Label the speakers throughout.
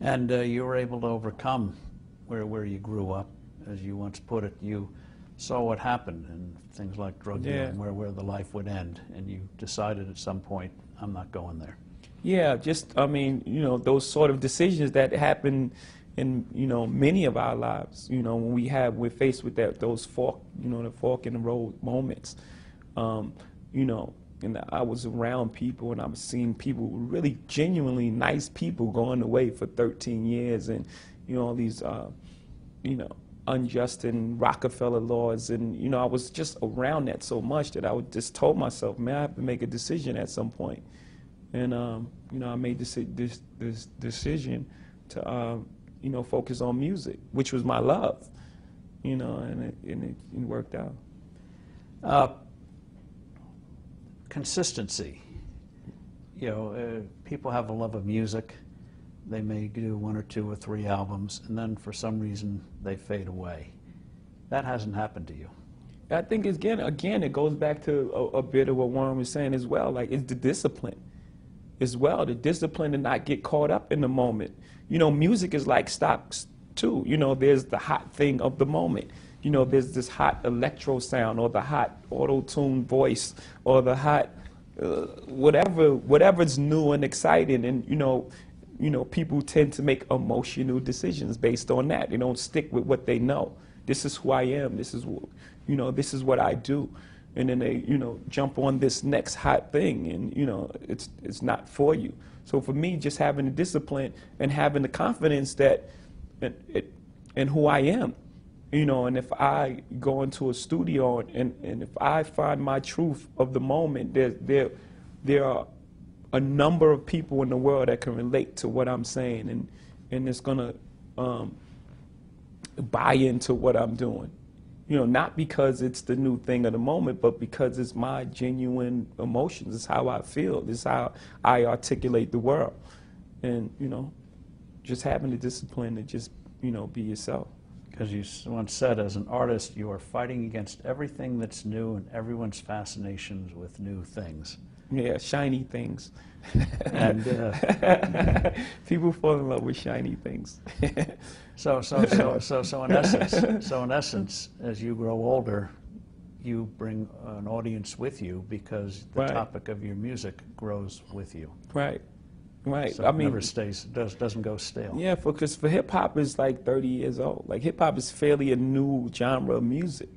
Speaker 1: And you were able to overcome where you grew up, as you once put it. You saw what happened and things like drug dealing, where the life would end, and you decided at some point, I'm not going there.
Speaker 2: Yeah, just, I mean, you know, those sort of decisions that happen in, you know, many of our lives, you know, when we're faced with those fork, you know, the fork in the road moments, you know, and I was around people and I was seeing people, really genuinely nice people going away for 13 years and, you know, all these, you know, unjust and Rockefeller laws. And, you know, I was just around that so much that I would just told myself, man, I have to make a decision at some point. And, you know, I made this decision to, you know, focus on music, which was my love, you know, and it worked out.
Speaker 1: Consistency. You know, people have a love of music. They may do 1 or 2 or 3 albums, and then for some reason they fade away. That hasn't happened to you.
Speaker 2: I think, again, it goes back to a bit of what Warren was saying as well. Like, it's the discipline as well, the discipline to not get caught up in the moment. You know, music is like stocks too. You know, there's the hot thing of the moment. You know, there's this hot electro sound or the hot auto-tune voice or the hot whatever's new and exciting. And, you know, people tend to make emotional decisions based on that. They don't stick with what they know. This is who I am. This is, you know, this is what I do. And then they, you know, jump on this next hot thing, and, you know, it's not for you. So for me, just having the discipline and having the confidence that in who I am, you know, and if I go into a studio and if I find my truth of the moment, there are a number of people in the world that can relate to what I'm saying, and it's gonna buy into what I'm doing. You know, not because it's the new thing of the moment, but because it's my genuine emotions. It's how I feel. It's how I articulate the world. And, you know, just having the discipline to just, you know, be yourself.
Speaker 1: Because you once said, as an artist, you are fighting against everything that's new and everyone's fascinations with new things.
Speaker 2: Yeah, shiny things.
Speaker 1: And
Speaker 2: people fall in love with shiny things.
Speaker 1: So in essence, as you grow older, you bring an audience with you because the topic of your music grows with you.
Speaker 2: Right. Right.
Speaker 1: So I mean, never stays, doesn't go stale.
Speaker 2: Yeah, because for hip hop is like 30 years old. Like hip hop is fairly a new genre of music,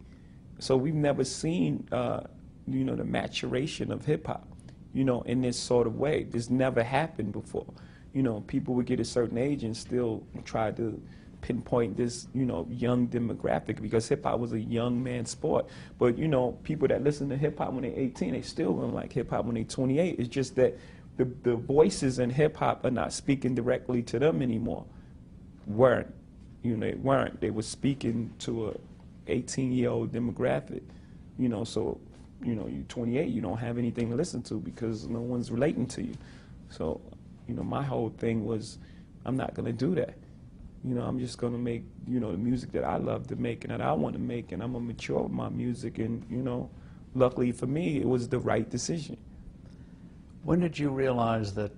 Speaker 2: so we've never seen, you know, the maturation of hip hop, you know, in this sort of way. This never happened before. You know, people would get a certain age and still try to pinpoint this, you know, young demographic, because hip hop was a young man sport. But, you know, people that listen to hip hop when they're 18, they still gonna like hip hop when they're 28. It's just that the voices in hip hop are not speaking directly to them anymore. Weren't, you know, they weren't. They were speaking to a 18-year-old demographic, you know. So, you know, you're 28, you don't have anything to listen to because no one's relating to you. So, you know, my whole thing was, I'm not gonna do that. You know, I'm just gonna make, you know, the music that I love to make and that I want to make, and I'm gonna mature with my music. And, you know, luckily for me, it was the right decision.
Speaker 1: When did you realize that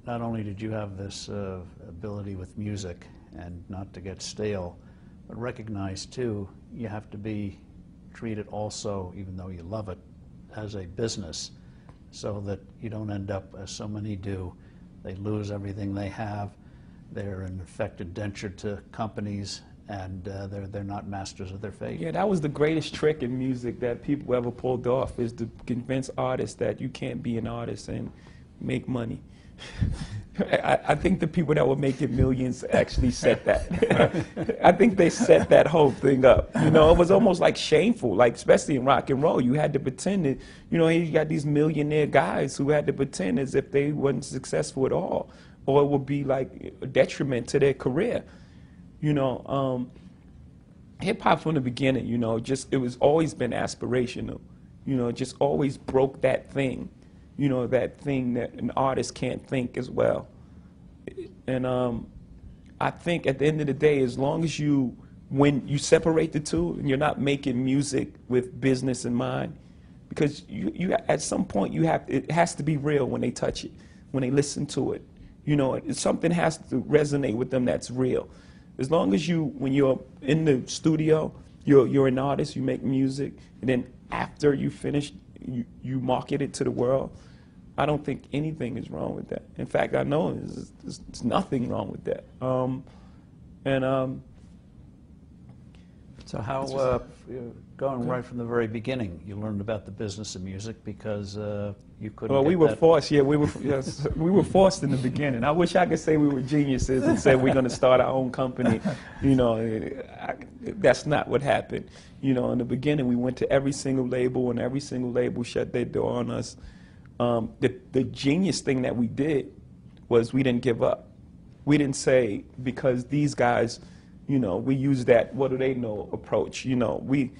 Speaker 1: not only did you have this ability with music and not to get stale, but recognize too, you have to be treated also, even though you love it, as a business, so that you don't end up, as so many do, they lose everything they have, they're in effect indentured to companies, and they're not masters of their fate.
Speaker 2: Yeah, that was the greatest trick in music that people ever pulled off, is to convince artists that you can't be an artist and make money. I think the people that were making millions actually set that. I think they set that whole thing up. You know, it was almost like shameful, like especially in rock and roll. You had to pretend that, you know, you got these millionaire guys who had to pretend as if they weren't successful at all, or it would be like a detriment to their career. You know, hip hop from the beginning, you know, just, it was always been aspirational. You know, just always broke that thing. You know, that thing that an artist can't think as well. And I think at the end of the day, as long as when you separate the two and you're not making music with business in mind, because you at some point it has to be real when they touch it, when they listen to it. You know, something has to resonate with them that's real. As long as you, when you're in the studio, you're an artist, you make music, and then after you finish, you market it to the world. I don't think anything is wrong with that. In fact, I know there's nothing wrong with that.
Speaker 1: So how, going right from the very beginning, you learned about the business of music because you couldn't
Speaker 2: Well,
Speaker 1: get
Speaker 2: we were
Speaker 1: that-
Speaker 2: forced, yeah, yes, we were forced in the beginning. I wish I could say we were geniuses and said we're going to start our own company. You know, that's not what happened. You know, in the beginning, we went to every single label, and every single label shut their door on us. The genius thing that we did was we didn't give up. We didn't say, because these guys, you know, we use that what do they know approach. You know, we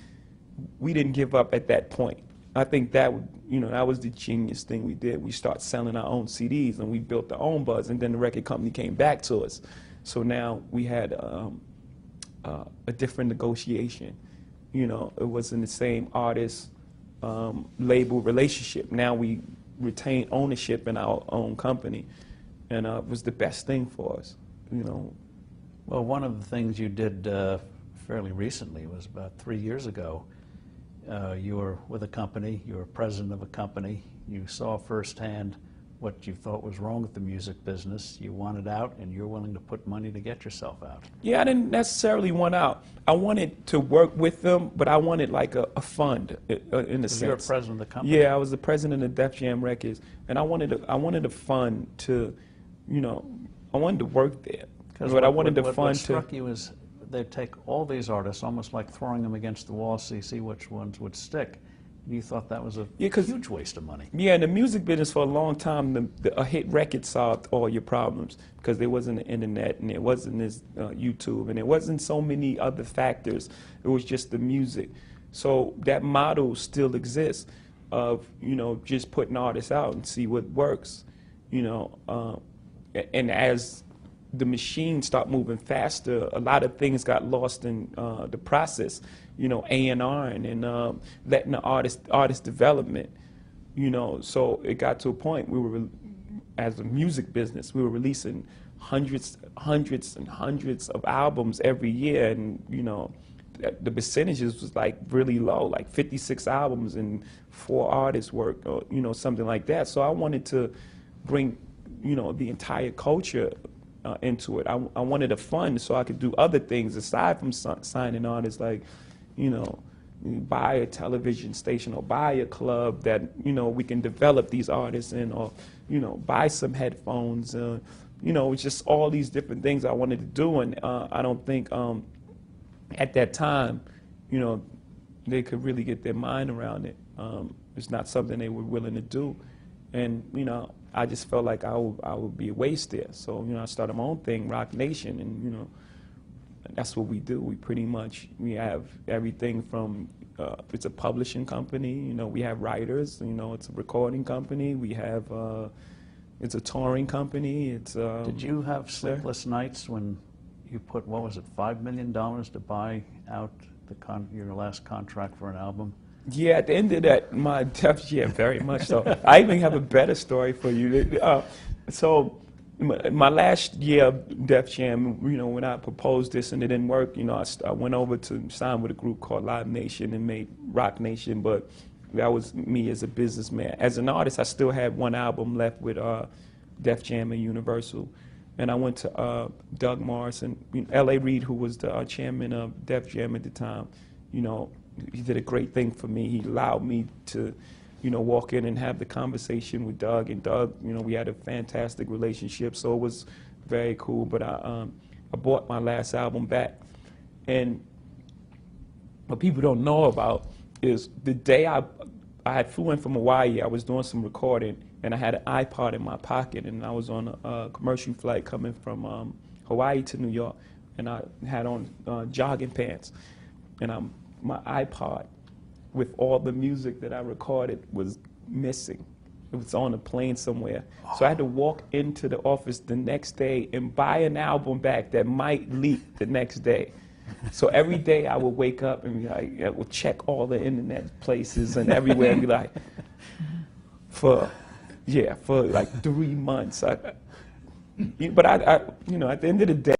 Speaker 2: didn't give up at that point. I think that, you know, that was the genius thing we did. We started selling our own CDs, and we built our own buzz, and then the record company came back to us. So now we had a different negotiation. You know, it wasn't the same artist label relationship. Now we retain ownership in our own company, and it was the best thing for us, you know.
Speaker 1: Well, one of the things you did fairly recently was about 3 years ago. You were with a company, you were president of a company, you saw firsthand what you thought was wrong with the music business, you wanted out, and you're willing to put money to get yourself out.
Speaker 2: Yeah, I didn't necessarily want out. I wanted to work with them, but I wanted like a fund in a sense.
Speaker 1: You're president of the company?
Speaker 2: Yeah, I was the president of Def Jam Records, and I wanted a fund to, you know, I wanted to work there. But I wanted the fund
Speaker 1: what struck you is they'd take all these artists, almost like throwing them against the wall, so you see which ones would stick. And you thought that was a huge waste of money.
Speaker 2: Yeah, in the music business for a long time, a hit record solved all your problems because there wasn't the internet, and there wasn't this YouTube, and there wasn't so many other factors. It was just the music. So that model still exists of, you know, just putting artists out and see what works, you know. And as the machine stopped moving faster, a lot of things got lost in the process, you know, A&R and letting the artist development, you know. So it got to a point we were, as a music business, we were releasing hundreds and hundreds of albums every year, and, you know, the percentages was like really low, like 56 albums and 4 artists work, or, you know, something like that. So I wanted to bring, you know, the entire culture into it. I wanted a fund so I could do other things aside from signing artists, like, you know, buy a television station or buy a club that, you know, we can develop these artists in, or, you know, buy some headphones. You know, it's just all these different things I wanted to do, and I don't think at that time, you know, they could really get their mind around it. It's not something they were willing to do, and, you know, I just felt like I would be a waste there. So, you know, I started my own thing, Rock Nation, and, you know, that's what we do. We have everything from, it's a publishing company, you know, we have writers, you know, it's a recording company, we have, it's a touring company, it's...
Speaker 1: Did you have sleepless nights when you put, what was it, $5 million to buy out your last contract for an album?
Speaker 2: Yeah, at the end of that, my Def Jam, very much so. I even have a better story for you. So my last year of Def Jam, you know, when I proposed this and it didn't work, you know, I went over to sign with a group called Live Nation and made Rock Nation, but that was me as a businessman. As an artist, I still had one album left with Def Jam and Universal. And I went to Doug Morrison, L.A. Reid, who was the chairman of Def Jam at the time. You know, he did a great thing for me. He allowed me to, you know, walk in and have the conversation with Doug. And Doug, you know, we had a fantastic relationship, so it was very cool. But I bought my last album back. And what people don't know about is the day I had flew in from Hawaii, I was doing some recording, and I had an iPod in my pocket, and I was on a commercial flight coming from Hawaii to New York, and I had on jogging pants. And my iPod with all the music that I recorded was missing. It was on a plane somewhere. So I had to walk into the office the next day and buy an album back that might leak the next day. So every day I would wake up and be like, I would check all the internet places and everywhere and be like, for like 3 months. But I, you know, at the end of the day,